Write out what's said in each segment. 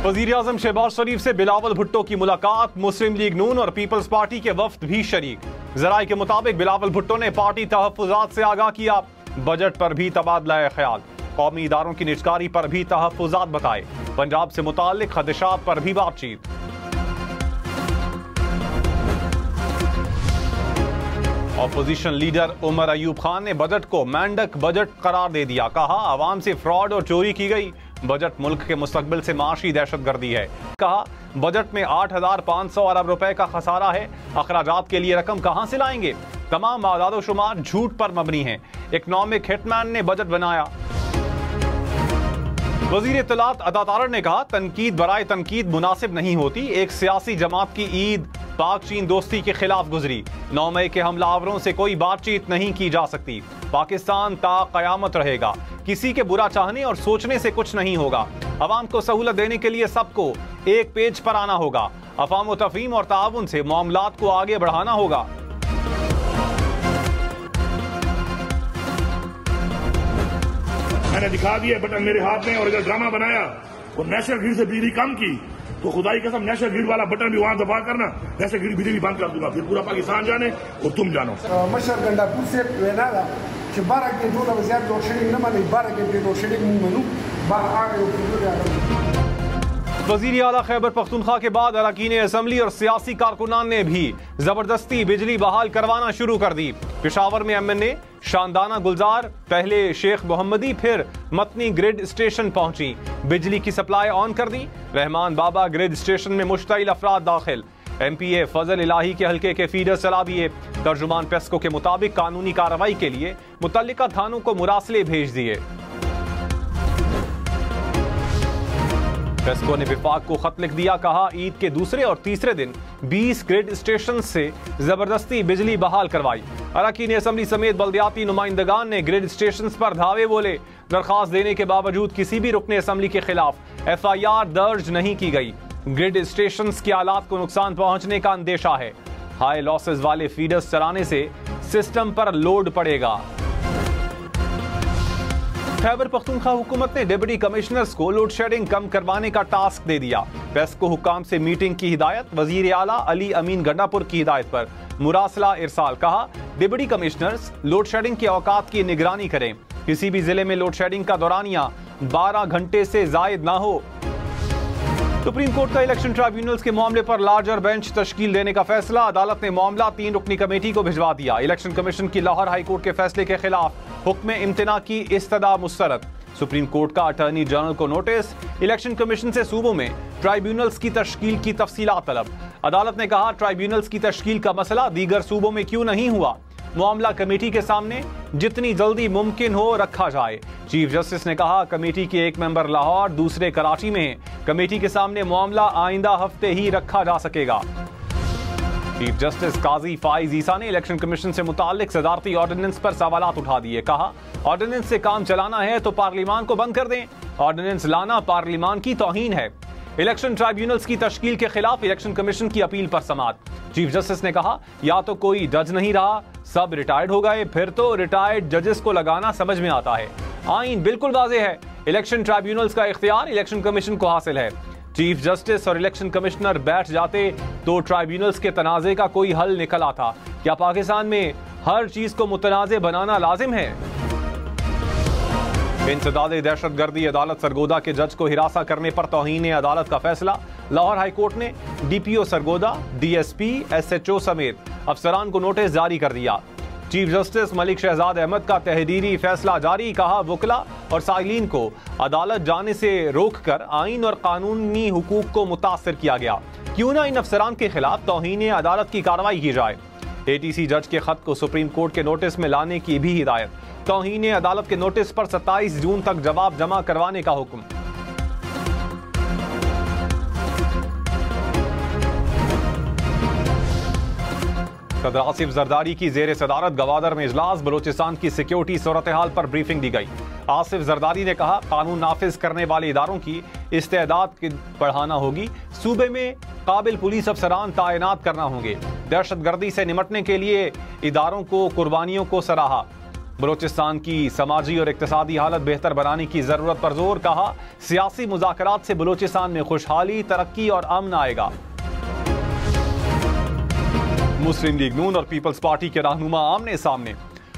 वज़ीर-ए-आज़म शहबाज शरीफ से बिलावल भुट्टो की मुलाकात, मुस्लिम लीग नून और पीपल्स पार्टी के वफ्द भी शरीक। ज़राए के मुताबिक बिलावल भुट्टो ने पार्टी तहफ़्फ़ुज़ात से आगाह किया, बजट पर भी तबादला ख्याल, कौमी इदारों की निजकारी पर भी तहफ़्फ़ुज़ात बताए, पंजाब से मुताल्लिक खदशात पर भी बातचीत। अपोजिशन लीडर उमर अयूब खान ने बजट को मेंढक बजट करार दे दिया, कहा आवाम से फ्रॉड और चोरी की गई, बजट मुल्क के मुस्तकबिल से माशी दहशतगर्दी है। कहा बजट में 8,500 अरब रुपए का खसारा है, अखराजात के लिए रकम कहां से लाएंगे, तमाम आदाद शुमार झूठ पर मबनी है, इकनॉमिक हिटमैन ने बजट बनाया। वजीर इत्तलात अता तारड़ ने कहा तनकीद बराए तनकीद मुनासिब नहीं होती, एक सियासी जमात की ईद पाक चीन दोस्ती के खिलाफ गुजरी, 9 मई के हमलावरों से कोई बातचीत नहीं की जा सकती, पाकिस्तान ता कयामत रहेगा, किसी के बुरा चाहने और सोचने से कुछ नहीं होगा, अवाम को सहूलत देने के लिए सबको एक पेज पर आना होगा, अफाम व तफहीम और ताउन से मामलात को आगे बढ़ाना होगा। मैंने दिखा दिया बटन मेरे हाथ में, और अगर ड्रामा बनाया और नेशनल ग्रिड से बिजली कम की तो खुदाई कसम नेशनल ग्रिड वाला बटन भी वहां दबा करना, नेशनल ग्रिड बिजली बंद कर दूंगा, फिर पूरा पाकिस्तान जाने और तुम जानो। मशर गंडापुर से वेनाला कि 12 घंटों का वजह लोड शेडिंग न माने 12 घंटे लोड शेडिंग मनू 12 आ गए। वज़ीर आला खैबर पख्तूनख्वा के बाद अरकान असम्बली और सियासी कारकुनान ने भी जबरदस्ती बिजली बहाल करवाना शुरू कर दी। पेशावर में MNA शानदाना गुलजार पहले शेख मोहम्मदी फिर मतनी ग्रिड स्टेशन पहुंची, बिजली की सप्लाई ऑन कर दी, रहमान बाबा ग्रिड स्टेशन में मुश्तइल अफराद दाखिल, MPA फजल इलाही के हल्के के फीडर चला दिए। तर्जुमान पेस्को के मुताबिक कानूनी कार्रवाई के लिए मुतल्लिका थानों को मुरासले भेज दिए। पेस्को ने विफाक को खत लिख दिया, कहा ईद के दूसरे और तीसरे दिन 20 ग्रिड स्टेशन से जबरदस्ती बिजली बहाल करवाई। अरकान असम्बली समेत बल्दियाती नुमाइंदगान ने ग्रिड स्टेशन पर धावे बोले, दरखास्त देने के बावजूद किसी भी रुकने असम्बली के खिलाफ FIR दर्ज नहीं की गई। ग्रिड स्टेशन के आलात को नुकसान पहुंचने का अंदेशा है, हाई लॉसेज वाले फीडर्स चलाने से सिस्टम पर लोड पड़ेगा। खैबर पख्तूनख्वा हुकूमत ने डिप्टी कमिश्नर्स को लोड शेडिंग कम करवाने का टास्क दे दिया। पेस्को हुक्काम से मीटिंग की हिदायत, वजीर आला अली अमीन गंडापुर की हिदायत पर मुरासला इरसाल, कहा डिप्टी कमिश्नर्स लोड शेडिंग के औकात की निगरानी करें, किसी भी जिले में लोड शेडिंग का दौरानिया 12 घंटे से जायद ना हो। सुप्रीम कोर्ट का इलेक्शन ट्राइब्यूनल्स के मामले पर लार्जर बेंच तश्कील देने का फैसला, अदालत ने मामला 3 रुकनी कमेटी को भिजवा दिया। इलेक्शन कमीशन की लाहौर हाई कोर्ट के फैसले के खिलाफ हुक्म इम्तना की इस्तदा मुस्तरद, सुप्रीम कोर्ट का अटॉर्नी जनरल को नोटिस, इलेक्शन कमीशन से सूबों में ट्राइब्यूनल्स की तश्कील की तफसीलात तलब। अदालत ने कहा ट्राइब्यूनल्स की तश्कील का मसला दीगर सूबों में क्यों नहीं हुआ, मामला कमेटी के सामने जितनी जल्दी मुमकिन हो रखा जाए। चीफ जस्टिस ने कहा कमेटी के एक मेंबर लाहौर दूसरे कराची में हैं, कमेटी के सामने मामला आइंदा हफ्ते ही रखा जा सकेगा। चीफ जस्टिस काजी फाइज ईसा ने इलेक्शन कमीशन से मुताल्लिक सदारती ऑर्डिनेंस पर सवालात उठा दिए, कहा ऑर्डिनेंस से काम चलाना है तो पार्लियामान को बंद कर दें, ऑर्डिनेंस लाना पार्लियामान की तौहीन है। इलेक्शन ट्राइब्यूनल्स की तश्कील के खिलाफ इलेक्शन कमीशन की अपील पर समाअत, चीफ जस्टिस ने कहा या तो कोई जज नहीं रहा, सब रिटायर्ड हो गए, फिर तो रिटायर्ड जजेस को लगाना समझ में आता है। आईन बिल्कुल वाज़ेह है, इलेक्शन ट्राइब्यूनल्स का इख्तियार इलेक्शन कमीशन को हासिल है। चीफ जस्टिस और इलेक्शन कमिश्नर बैठ जाते तो ट्राइब्यूनल्स के तनाज़े का कोई हल निकल आता। क्या पाकिस्तान में हर चीज को मुतनाज़े बनाना लाजिम है? इंसदादे दहशतगर्दी, अदालत सरगोदा के जज को हिरासा करने पर तौहीन अदालत का फैसला, लाहौर हाई कोर्ट ने DPO सरगोदा, DSP, SHO समेत अफसरान को नोटिस जारी कर दिया। चीफ जस्टिस मलिक शहजाद अहमद का तहरीरी फैसला जारी, कहा वकला और साइलिन को अदालत जाने से रोककर आइन और कानूनी हुकूक को मुतासर किया गया, क्यों ना इन अफसरान के खिलाफ तौहीन अदालत की कार्रवाई की जाए। ATC जज के खत को सुप्रीम कोर्ट के नोटिस में लाने की भी हिदायत, तौहीन अदालत के नोटिस पर 27 जून तक जवाब जमा करवाने का हुक्म। सदर आसिफ जरदारी की जेर सदारत गवादर में इजलास, बलोचिस्तान की सिक्योरिटी सूरत हाल पर ब्रीफिंग दी गई। आसिफ जरदारी ने कहा कानून नाफिज करने वाले इदारों की इस्तेदाद बढ़ाना होगी, सूबे में काबिल पुलिस अफसरान तैनात करना होंगे, दहशतगर्दी से निपटने के लिए इदारों को कुर्बानियों को सराहा। बलूचिस्तान की समाजी और इक्तिसादी हालत बेहतर बनाने की जरूरत पर जोर, कहा सियासी मुज़ाकरात से बलूचिस्तान में खुशहाली, तरक्की और अमन आएगा। मुस्लिम लीग नून और पीपल्स पार्टी के रहनुमा आमने सामने।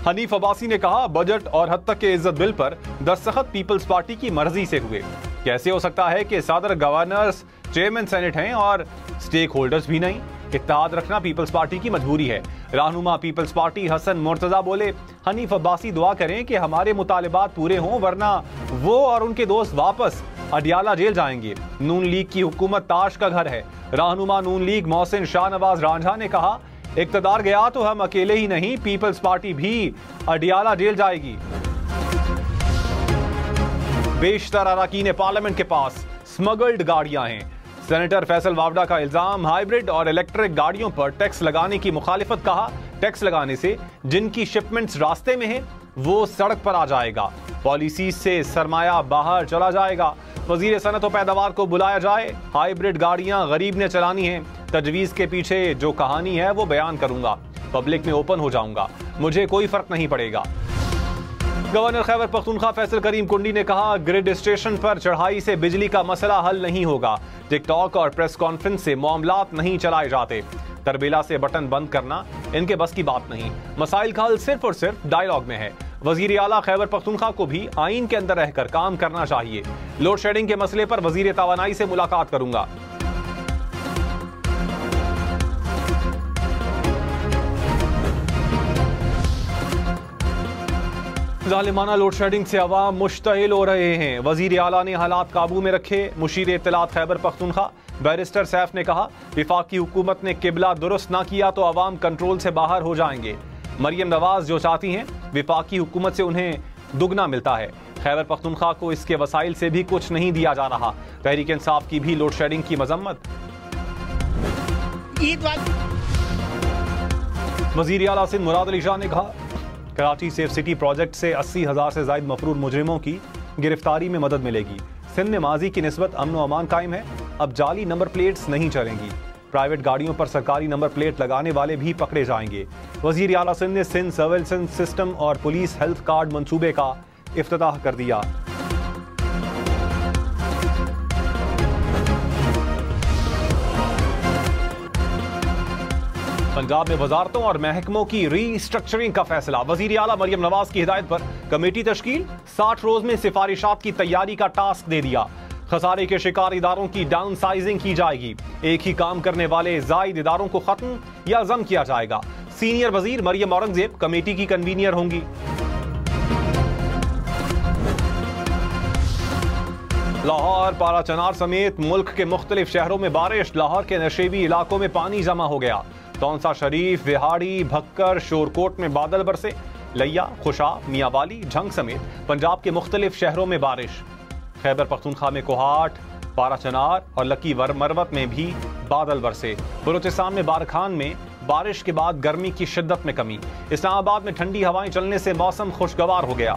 हनीफ अब्बासी ने कहा बजट और हद तक के इज्जत बिल पर दस्तखत पीपल्स पार्टी की मर्जी से हुए। कैसे हो सकता है कि सदर, गवर्नर्स, चेयरमैन सेनेट हैं और स्टेक होल्डर्स भी नहीं? इत्तेहाद रखना पीपल्स पार्टी की मजबूरी है। रहनुमा पीपल्स पार्टी हसन मुर्तजा बोले, हनीफ अब्बासी दुआ करें कि हमारे मुतालिबात पूरे हों, वरना वो और उनके दोस्त वापस अडियाला जेल जाएंगे। नून लीग की हुकूमत ताश का घर है। रहनुमा नून लीग मोहसिन शाहनवाज रांझा ने कहा, इक्तदार गया तो हम अकेले ही नहीं, पीपल्स पार्टी भी अडियाला जेल जाएगी। बेशतर अरकान पार्लियामेंट के पास स्मगल्ड गाड़ियां हैं। सेनेटर फैसल वावडा का इल्जाम, हाइब्रिड और इलेक्ट्रिक गाड़ियों पर टैक्स लगाने की मुखालिफत। कहा, टैक्स लगाने से जिनकी शिपमेंट्स रास्ते में है वो सड़क पर आ जाएगा, पॉलिसी से सरमाया बाहर चला जाएगा। वजीर सनत और पैदावार को बुलाया जाए, हाइब्रिड गाड़ियां गरीब ने चलानी है। तजवीज के पीछे जो कहानी है वो बयान करूंगा, पब्लिक में ओपन हो जाऊंगा, मुझे कोई फर्क नहीं पड़ेगा। गवर्नर खैबर पख्तूनख्वा फैसल करीम कुंडी ने कहा, ग्रिड स्टेशन पर चढ़ाई से बिजली का मसला हल नहीं होगा। टिकटॉक और प्रेस कॉन्फ्रेंस से मामलात नहीं चलाए जाते। तरबेला से बटन बंद करना इनके बस की बात नहीं। मसाइल का हल सिर्फ और सिर्फ डायलॉग में है। वजीर आला खैबर पख्तूनख्वा को भी आइन के अंदर रहकर काम करना चाहिए। लोड शेडिंग के मसले पर वजीर तवानाई से मुलाकात करूंगा। जालिमाना लोड शेडिंग से अवाम मुश्तइल हो रहे हैं। वजीर आला ने हालात काबू में रखे। मुशीर इत्तलात खैबर पख्तूनख्वा बैरिस्टर सैफ ने कहा, विफाकी हुकूमत ने किबला दुरुस्त ना किया तो अवाम कंट्रोल से बाहर हो जाएंगे। मरियम नवाज जो चाहती हैं विफाकी हुकूमत से उन्हें दुगना मिलता है। खैबर पख्तूनख्वा को इसके वसाइल से भी कुछ नहीं दिया जा रहा। तहरीक इंसाफ की भी लोड शेडिंग की मजम्मत। वजीर आला सिंध मुराद अली शाह ने कहा, कराची सेफ सिटी प्रोजेक्ट से 80,000 से ज्यादा मफरूर मुजरिमों की गिरफ्तारी में मदद मिलेगी। सिंध में माजी की निस्बत अमन व अमान कायम है। अब जाली नंबर प्लेट्स नहीं चलेंगी। प्राइवेट गाड़ियों पर सरकारी नंबर प्लेट लगाने वाले भी पकड़े जाएंगे। वजीर आला सिंध ने सिंध सर्वेलेंस सिस्टम और पुलिस हेल्थ कार्ड मंसूबे का इफ्तिताह कर दिया। पंजाब में वजारतों और महकमों की रीस्ट्रक्चरिंग का फैसला। वजीर आला मरियम नवाज की हिदायत पर कमेटी तश्कील। 60 रोज में सिफारिशात की तैयारी का टास्क दे दिया। खसारे के शिकार इदारों की डाउन साइजिंग की जाएगी। एक ही काम करने वाले जायद इदारों को खत्म या जम किया जाएगा। सीनियर वजीर मरियम औरंगजेब कमेटी की कन्वीनियर होंगी। लाहौर, पाराचनार समेत मुल्क के मुख्तलिफ शहरों में बारिश। लाहौर के नशेबी इलाकों में पानी जमा हो गया। तौंसा शरीफ, विहाड़ी, भक्कर, शोरकोट में बादल बरसे। लिया, खुशाब, मियांवाली, झंग समेत पंजाब के मुख्तलिफ शहरों में बारिश। खैबर पख्तूनख्वा में कोहाट, पाराचनार और लकी मरवत में भी बादल बरसे। बलूचिस्तान में बारखान में बारिश के बाद गर्मी की शिद्दत में कमी। इस्लामाबाद में ठंडी हवाएं चलने से मौसम खुशगवार हो गया।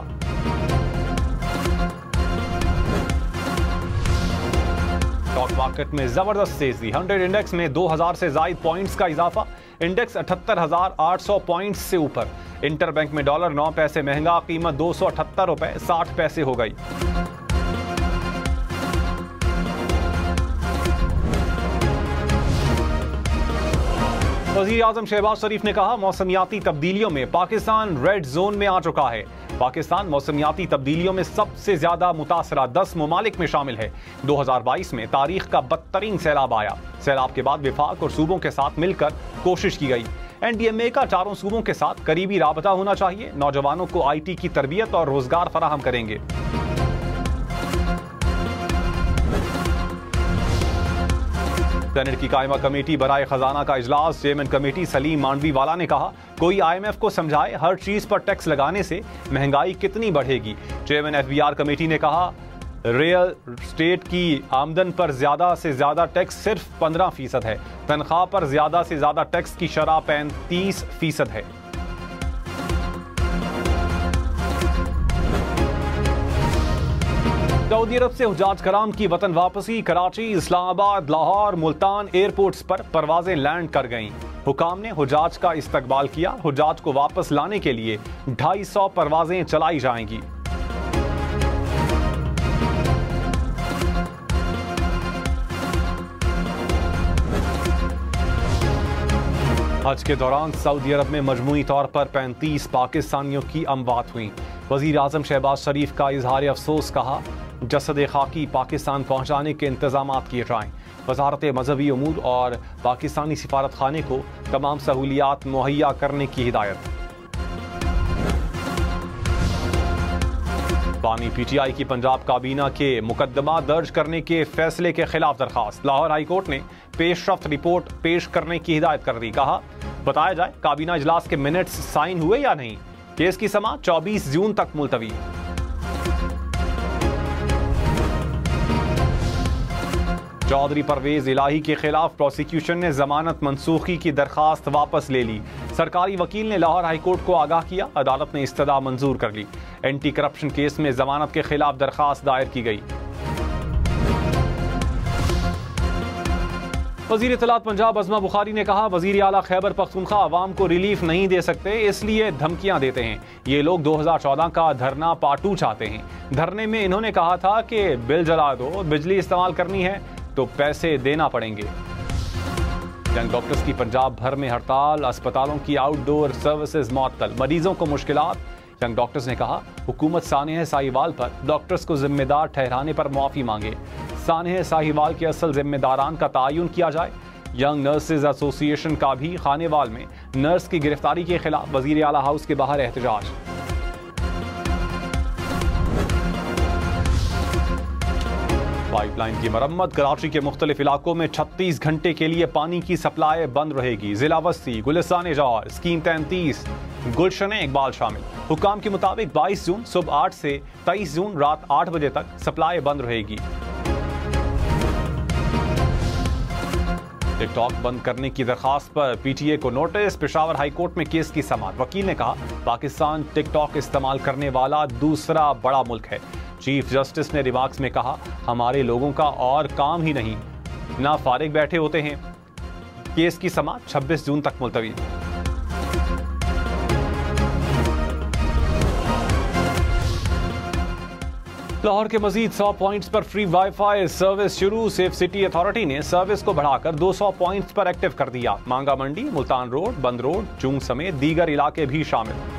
स्टॉक मार्केट में जबरदस्त तेजी। 100 इंडेक्स में 2000 से ज्यादा पॉइंट्स का इजाफा। इंडेक्स 78,800 पॉइंट्स से ऊपर। इंटरबैंक में डॉलर 9 पैसे महंगा, कीमत 278 रुपए 60 पैसे हो गई। वज़ीर आज़म शहबाज शरीफ ने कहा, मौसमियाती तब्दीलियों में पाकिस्तान रेड जोन में आ चुका है। पाकिस्तान मौसमियाती तब्दीलियों में सबसे ज्यादा मुतासरा 10 ममालिक में शामिल है। 2022 में तारीख का बदतरीन सैलाब आया। सैलाब के बाद विफाक और सूबों के साथ मिलकर कोशिश की गई। NDMA का 4 सूबों के साथ करीबी राबता होना चाहिए। नौजवानों को IT की तरबियत और रोजगार फराहम करेंगे। सेनेट की कायमा कमेटी बराए खजाना का इजलास। चेयरमैन कमेटी सलीम मांडवीवाला ने कहा, कोई IMF को समझाए हर चीज पर टैक्स लगाने से महंगाई कितनी बढ़ेगी। चेयरमैन FBR कमेटी ने कहा, रियल स्टेट की आमदन पर ज्यादा से ज्यादा टैक्स सिर्फ 15% है। तनख्वाह पर ज्यादा से ज्यादा टैक्स की शरह 35% है। सऊदी अरब से हुज्जाज कराम की वतन वापसी। कराची, इस्लामाबाद, लाहौर, मुल्तान एयरपोर्ट्स पर परवाजें लैंड कर गईं। हुकाम ने हुजाज का इस्तकबाल किया। हुजाज को वापस लाने के लिए 250 परवाजें चलाई जाएंगी। हज के दौरान सऊदी अरब में मजमूई तौर पर 35 पाकिस्तानियों की अमवात हुई। वजीर आजम शहबाज शरीफ का इजहार अफसोस, कहा जसद खाकी पाकिस्तान पहुंचाने के इंतजाम किए जाएं। वजारत मजहबी उमूर और पाकिस्तानी सिफारत खाने को तमाम सहूलियात मुहैया करने की हिदायत। बानी पीटीआई की पंजाब काबीना के मुकदमा दर्ज करने के फैसले के खिलाफ दरखास्त। लाहौर हाई कोर्ट ने पेशरफ्त रिपोर्ट पेश करने की हिदायत कर दी। कहा बताया जाए काबीना इजलास के मिनट्स साइन हुए या नहीं। केस की समाअत 24 जून तक मुलतवी। चौधरी परवेज इलाही के खिलाफ प्रोसिक्यूशन ने जमानत मनसूखी की दरखास्त वापस ले ली। सरकारी वकील ने लाहौर हाईकोर्ट को आगाह किया। अदालत ने इस्तदा मंजूर कर ली। एंटी करप्शन केस में जमानत के खिलाफ दरखास्त दायर की गई। वजीर इत्तलात पंजाब अज़मा बुखारी ने कहा वजीर आला खैबर पख्तूनख्वा अवाम को रिलीफ नहीं दे सकते, इसलिए धमकियां देते हैं। ये लोग 2014 का धरना पार्ट 2 चाहते हैं। धरने में इन्होंने कहा था कि बिल जला दो, बिजली इस्तेमाल करनी है तो पैसे देना पड़ेंगे। यंग डॉक्टर्स की पंजाब भर में हड़ताल। अस्पतालों की आउटडोर सर्विसेज मअतल, मरीजों को मुश्किलात। यंग डॉक्टर्स ने कहा हुकूमत सानेह साहिवाल पर डॉक्टर्स को जिम्मेदार ठहराने पर मुआफी मांगे। सानेह साहिवाल के असल जिम्मेदारान का तयन किया जाए। यंग नर्सेज एसोसिएशन का भी खानेवाल में नर्स की गिरफ्तारी के खिलाफ वजीर आला हाउस के बाहर एहतजाज। पाइपलाइन की मरम्मत। कराची के मुख्तलिफ इलाकों में 36 घंटे के लिए पानी की सप्लाई बंद रहेगी। जिला वस्ती, गुलिस्तान जौहर, स्कीम 33, गुलशन इकबाल शामिल। हुकाम के मुताबिक 22 जून सुबह 8 से 23 जून रात 8 बजे तक सप्लाई बंद रहेगी। टिकटॉक बंद करने की दरखास्त पर पीटीए को नोटिस। पेशावर हाईकोर्ट में केस की समाअत। वकील ने कहा पाकिस्तान टिकटॉक इस्तेमाल करने वाला दूसरा बड़ा मुल्क है। चीफ जस्टिस ने रिमार्क्स में कहा हमारे लोगों का और काम ही नहीं, ना फारिग बैठे होते हैं। केस की समाअत 26 जून तक मुलतवी। लाहौर के मजीद 100 पॉइंट्स पर फ्री वाईफाई सर्विस शुरू। सेफ सिटी अथॉरिटी ने सर्विस को बढ़ाकर 200 पॉइंट्स पर एक्टिव कर दिया। मांगा मंडी, मुल्तान रोड, बंद रोड, चूंग समेत दीगर इलाके भी शामिल।